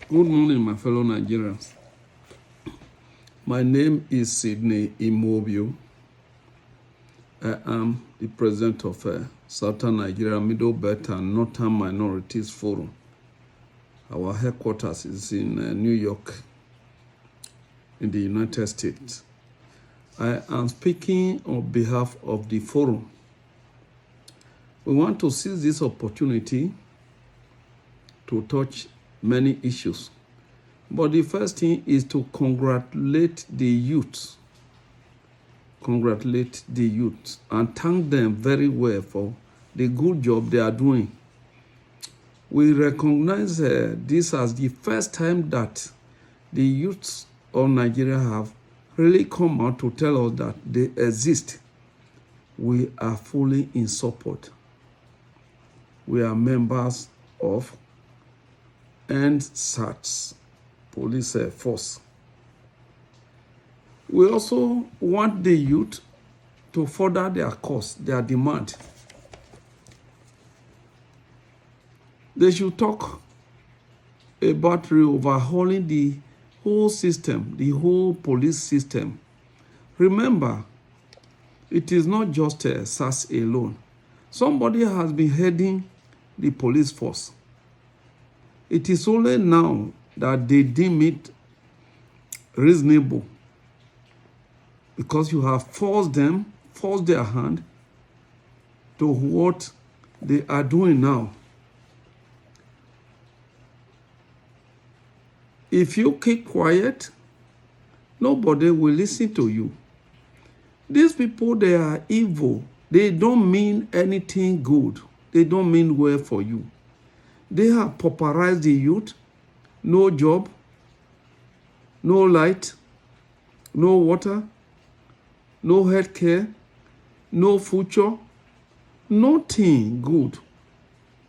Good morning, my fellow Nigerians. My name is Sydney Immobile. I am the president of Southern Nigeria Middle Belt and Northern Minorities Forum. Our headquarters is in New York, in the United States. I am speaking on behalf of the forum. We want to seize this opportunity to touch many issues. But the first thing is to congratulate the youth. Congratulate the youth and thank them very well for the good job they are doing. We recognize this as the first time that the youths of Nigeria have really come out to tell us that they exist. We are fully in support. We are members of EndSARS police force. We also want the youth to further their cause, their demand. They should talk about overhauling the whole system, the whole police system. Remember, it is not just SARS alone. Somebody has been heading the police force. It is only now that they deem it reasonable because you have forced their hand to what they are doing now. If you keep quiet, nobody will listen to you. These people, they are evil. They don't mean anything good. They don't mean well for you. They have pauperized the youth. No job, no light, no water, no health care, no future, nothing good.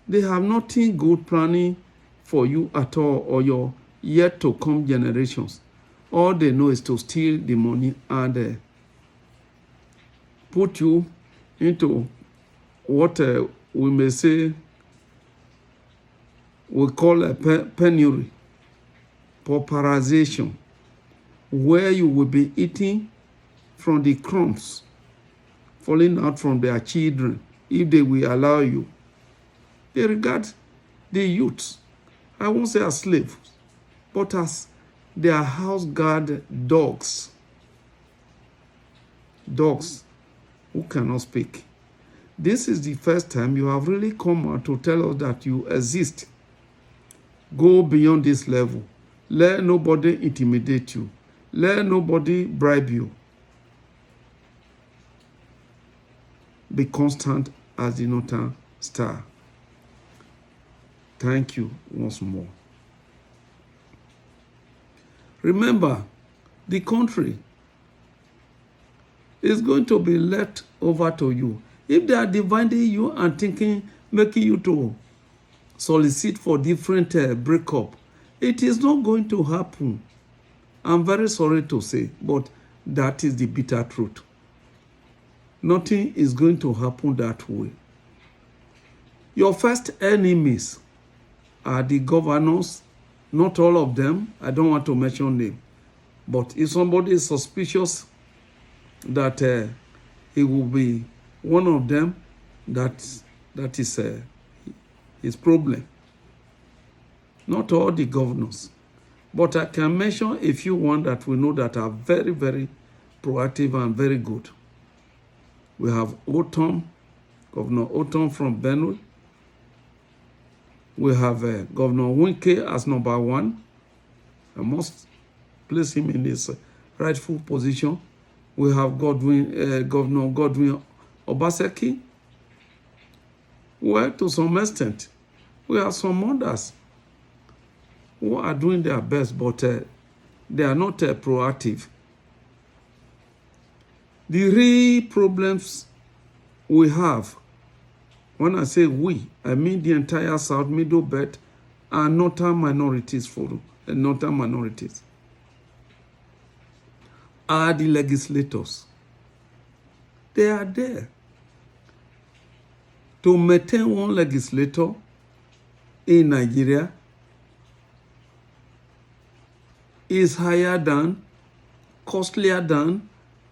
They have nothing good planning for you at all or your yet to come generations. All they know is to steal the money and put you into what we may say we call a penury, pauperization, where you will be eating from the crumbs falling out from their children if they will allow you. They regard the youths, I won't say as slaves, but as their house guard dogs. Dogs who cannot speak. This is the first time you have really come out to tell us that you exist. Go beyond this level. Let nobody intimidate you. Let nobody bribe you. Be constant as the Northern Star. Thank you once more. Remember, the country is going to be left over to you. If they are dividing you and making you to solicit for different breakup, it is not going to happen. I'm very sorry to say, but that is the bitter truth. Nothing is going to happen that way. Your first enemies are the governors, not all of them. I don't want to mention them. But if somebody is suspicious that he will be one of them, that is his problem. Not all the governors. But I can mention a few ones that we know that are very, very proactive and very good. We have Otom, Governor Otom from Benue. We have Governor Wike as number one. I must place him in his rightful position. We have Governor Godwin Obaseki. Well, to some extent, we have some others who are doing their best, but they are not proactive. The real problems we have, when I say we, I mean the entire South Middle Belt and Northern Minorities Forum, and Northern minorities, are the legislators. They are there to maintain one legislator in Nigeria is higher than, costlier than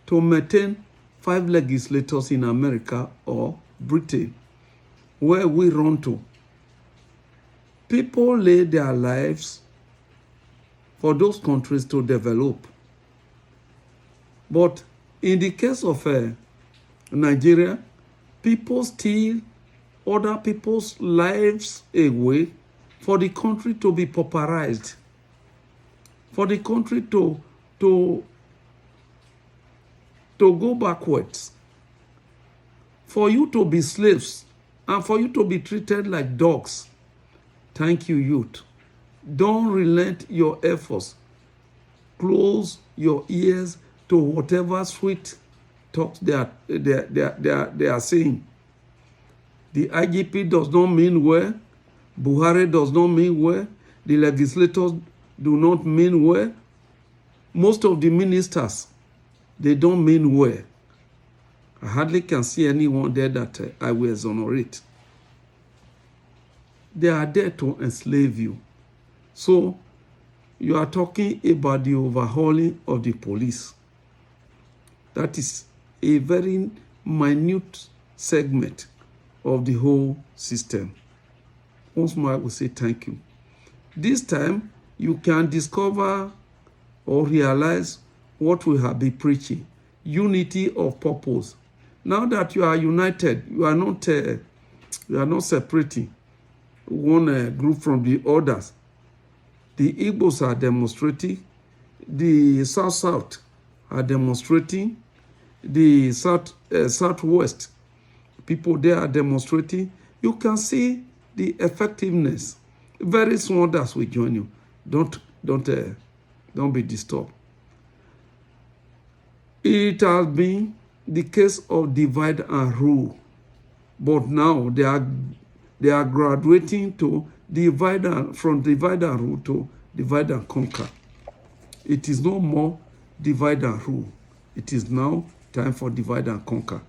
to maintain 5 legislators in America or Britain, where we run to. People lay their lives for those countries to develop. But in the case of Nigeria, people steal other people's lives away for the country to be pauperized, for the country to go backwards, for you to be slaves, and for you to be treated like dogs. Thank you, youth. Don't relent your efforts. Close your ears to whatever sweet talks they are saying. The IGP does not mean well. Buhari does not mean well. The legislators do not mean well. Most of the ministers, they don't mean well. I hardly can see anyone there that I will exonerate. They are there to enslave you. So, you are talking about the overhauling of the police. That is a very minute segment of the whole system. Once more, I will say thank you. This time, you can discover or realize what we have been preaching. Unity of purpose. Now that you are united, you are not separating one group from the others. The Igbos are demonstrating. The South are demonstrating. The Southwest people there are demonstrating. You can see the effectiveness. Very soon others will join you. Don't be disturbed. It has been the case of divide and rule, but now they are graduating to from divide and rule to divide and conquer. It is no more divide and rule. It is now time for divide and conquer.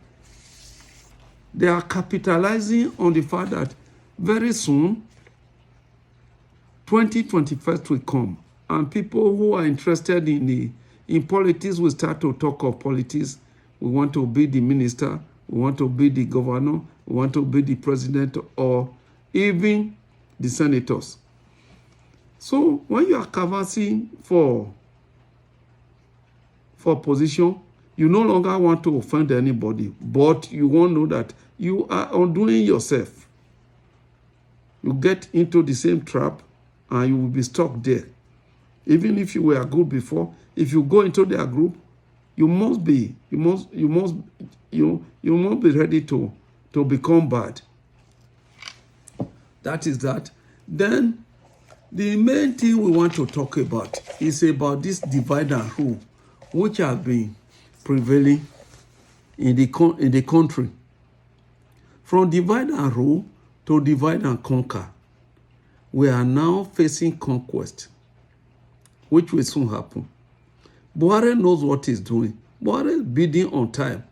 They are capitalizing on the fact that very soon 2021 will come, and people who are interested in politics will start to talk of politics. We want to be the minister, we want to be the governor, we want to be the president, or even the senators. So when you are canvassing for position, you no longer want to offend anybody, but you won't know that you are undoing yourself. You get into the same trap and you will be stuck there. Even if you were good before, if you go into their group, you must be ready to become bad. That is that. Then the main thing we want to talk about is about this divide and rule, which has been prevailing in the country. From divide and rule to divide and conquer, we are now facing conquest, which will soon happen. Buhari knows what he's doing. Buhari is bidding on time.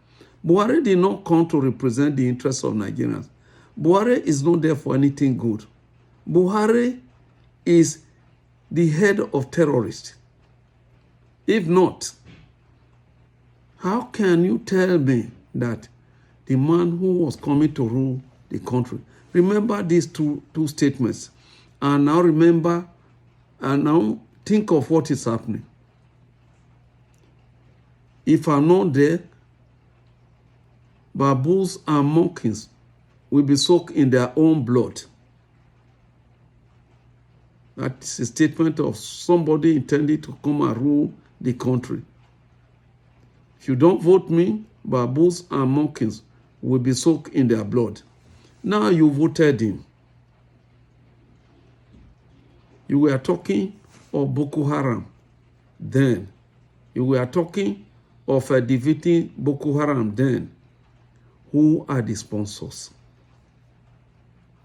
Buhari did not come to represent the interests of Nigerians. Buhari is not there for anything good. Buhari is the head of terrorists. If not, how can you tell me that the man who was coming to rule the country, remember these two statements, and now think of what is happening. If I'm not there, baboons and monkeys will be soaked in their own blood. That is a statement of somebody intending to come and rule the country. If you don't vote me, baboons and monkeys will be soaked in their blood. Now you voted him. You were talking of Boko Haram then. You were talking of defeating Boko Haram then. Who are the sponsors?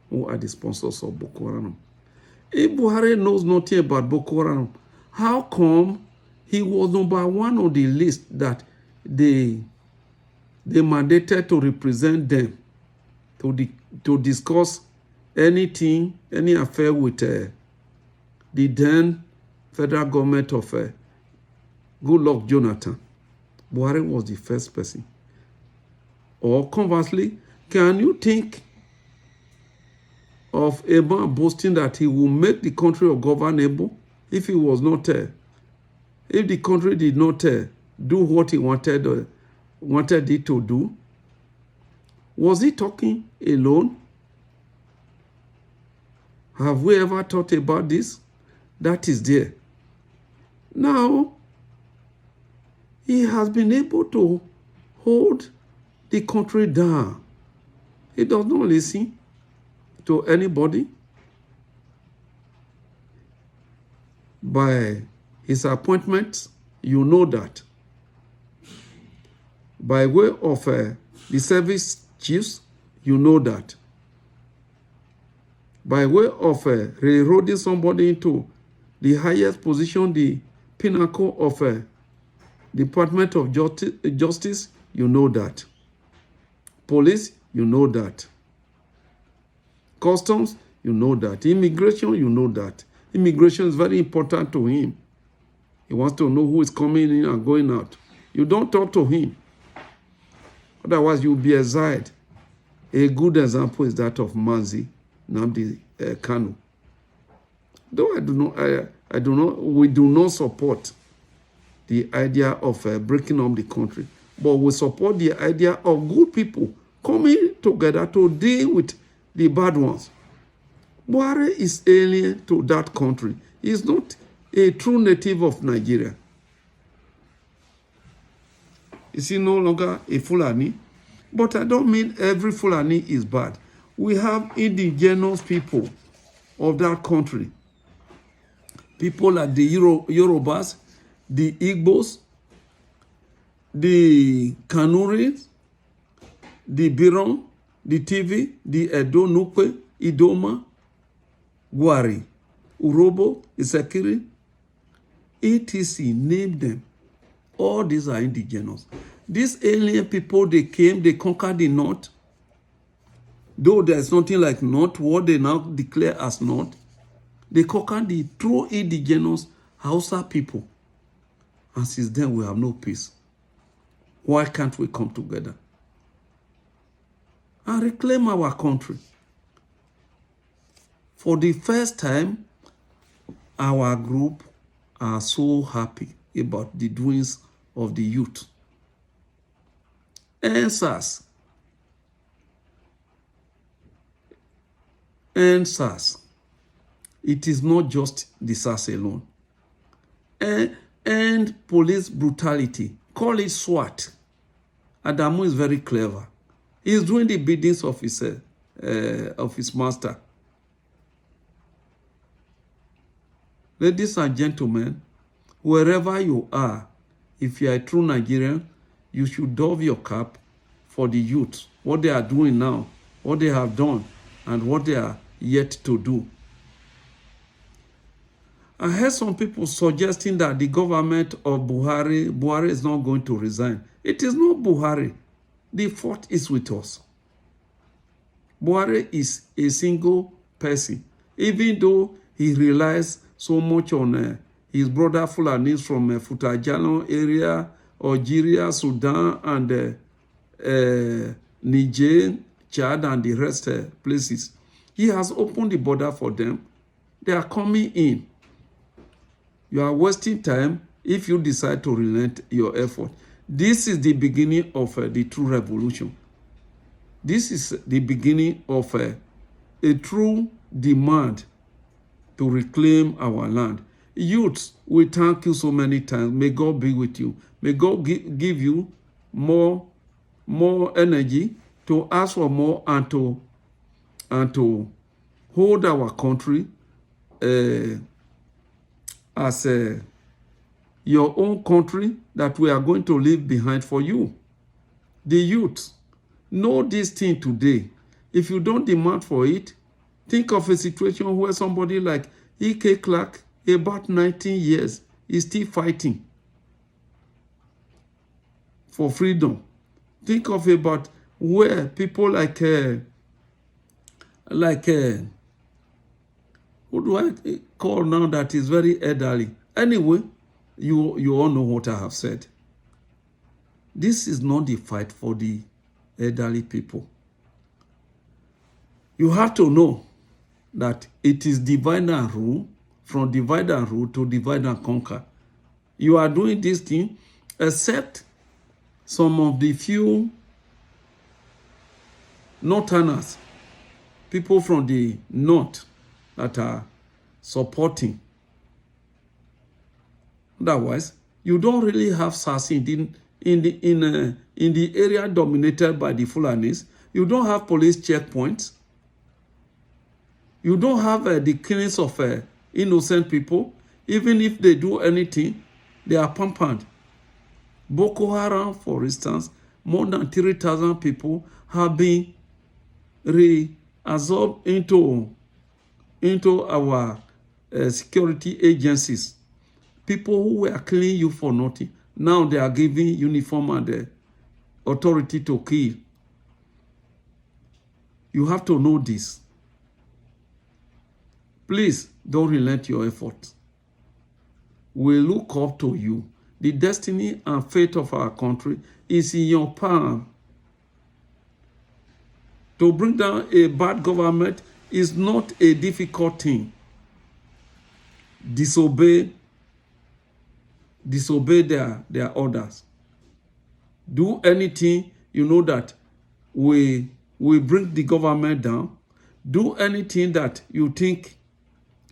Who are the sponsors of Boko Haram? If Buhari knows nothing about Boko Haram, how come he was number one on the list that they mandated to represent them, to discuss anything, any affair with the then federal government of Goodluck Jonathan, Buhari was the first person. Or conversely, can you think of a man boasting that he will make the country ungovernable if he was not if the country did not do what he wanted it to do? Was he talking alone? Have we ever thought about this? That is there. Now, he has been able to hold the country down. He does not listen to anybody. By his appointments, you know that. By way of the service chiefs, you know that. By way of railroading somebody into the highest position, the pinnacle of Department of Justice, you know that. Police, you know that. Customs, you know that. Immigration, you know that. Immigration is very important to him. He wants to know who is coming in and going out. You don't talk to him. Otherwise, you'll be exiled. A good example is that of Mazi Nnamdi Kanu. Though we do not support the idea of breaking up the country, but we support the idea of good people coming together to deal with the bad ones. Buhari is alien to that country. He is not a true native of Nigeria. Is he no longer a Fulani? But I don't mean every Fulani is bad. We have indigenous people of that country. People like the Yorubas, the Igbos, the Kanuris, the Biron, the TV, the Edo Nukwe, Idoma, Gwari, Urobo, Isekiri, etc. Name them. All these are indigenous. These alien people, they came, they conquered the north. Though there's nothing like north, what they now declare as north, they conquered the true indigenous Hausa people. And since then, we have no peace. Why can't we come together and reclaim our country? For the first time, our group are so happy about the doings of the youth. NSAS. It is not just the SARS alone. And police brutality. Call it SWAT. Adamu is very clever. He is doing the biddings of his master. Ladies and gentlemen, wherever you are, if you are a true Nigerian, you should doff your cap for the youth, what they are doing now, what they have done, and what they are yet to do. I heard some people suggesting that the government of Buhari is not going to resign. It is not Buhari. The fault is with us. Buhari is a single person, even though he relies so much on his brother Fulanis from Futajalo area, Algeria, Sudan, and Niger, Chad, and the rest places. He has opened the border for them. They are coming in. You are wasting time if you decide to relent your effort. This is the beginning of the true revolution. This is the beginning of a true demand to reclaim our land. Youths, we thank you so many times. May God be with you. May God give you more energy to ask for more and to hold our country as your own country that we are going to leave behind for you. The youth, know this thing today. If you don't demand for it, think of a situation where somebody like E.K. Clark, about 19 years, is still fighting for freedom. Think of about where people like who do I call now that is very elderly? Anyway, you all know what I have said. This is not the fight for the elderly people. You have to know that it is divide and rule, from divide and rule to divide and conquer. You are doing this thing, except some of the few northerners, people from the north that are supporting. Otherwise, you don't really have SARS in the area dominated by the Fulanis. You don't have police checkpoints. You don't have the killings of innocent people. Even if they do anything, they are pampered. Boko Haram, for instance, more than 3,000 people have been reabsorbed into our security agencies. People who were killing you for nothing, now they are giving uniform and authority to kill. You have to know this. Please don't relent your efforts. We look up to you. The destiny and fate of our country is in your palm. To bring down a bad government is not a difficult thing. Disobey their orders. Do anything you know that will bring the government down. Do anything that you think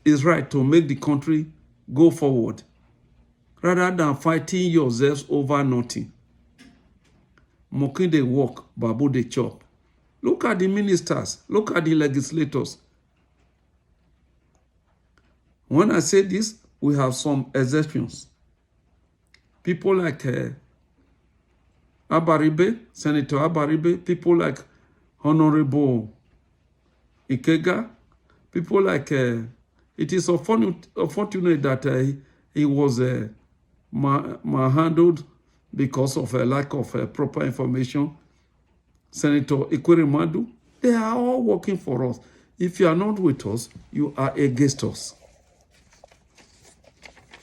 is right to make the country go forward, rather than fighting yourselves over nothing. Mocking they walk, babu they chop. Look at the ministers. Look at the legislators. When I say this, we have some exceptions. People like Abaribe, Senator Abaribe, people like Honorable Ikega, people like, it is unfortunate that he was manhandled because of a lack of proper information. Senator Ikweremadu, they are all working for us. If you are not with us, you are against us.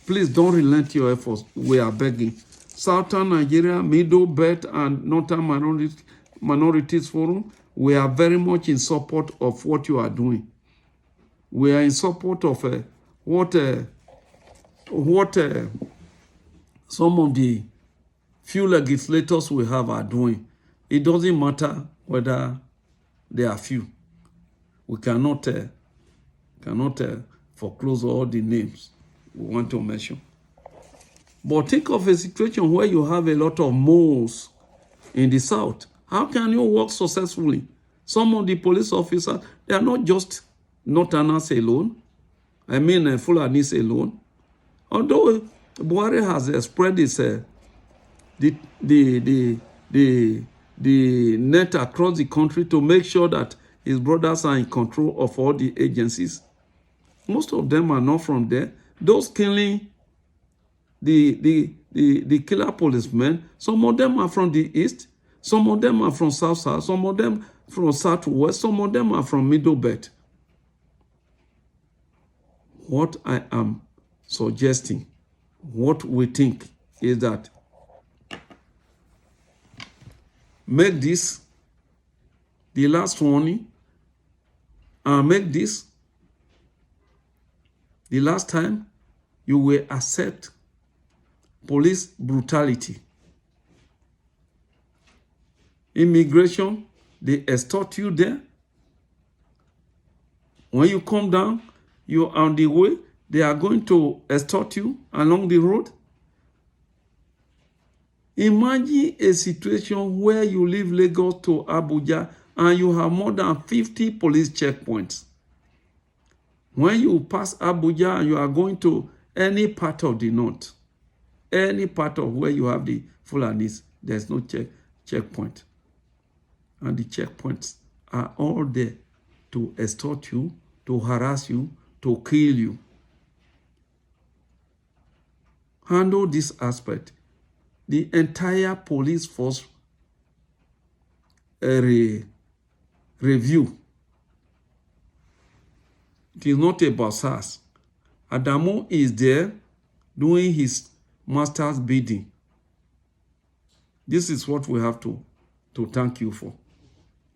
Please don't relent your efforts. We are begging. Southern Nigeria, Middle Belt, and Northern Minorities Forum, we are very much in support of what you are doing. We are in support of what some of the few legislators we have are doing. It doesn't matter whether they are few. We cannot foreclose all the names we want to mention. But think of a situation where you have a lot of moles in the south. How can you work successfully? Some of the police officers, they are not just Northerners alone. I mean, Fulanis alone. Although Buhari has spread his the net across the country to make sure that his brothers are in control of all the agencies. Most of them are not from there. Those killing the killer policemen, some of them are from the east, some of them are from south, some of them from southwest, some of them are from middle belt. What I am suggesting, what we think is that make this the last warning, and make this the last time you will accept police brutality. Immigration, they extort you there. When you come down, you're on the way, they are going to extort you along the road. Imagine a situation where you leave Lagos to Abuja and you have more than 50 police checkpoints. When you pass Abuja and you are going to any part of the north, any part of where you have the Fulanis, there's no checkpoint. And the checkpoints are all there to extort you, to harass you, to kill you. Handle this aspect. The entire police force review. It is not about SARS. Adamu is there doing his master's bidding. This is what we have to thank you for.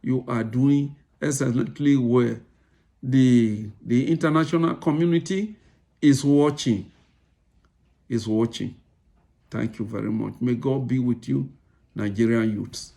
You are doing excellently well. The international community is watching. Is watching. Thank you very much. May God be with you, Nigerian youths.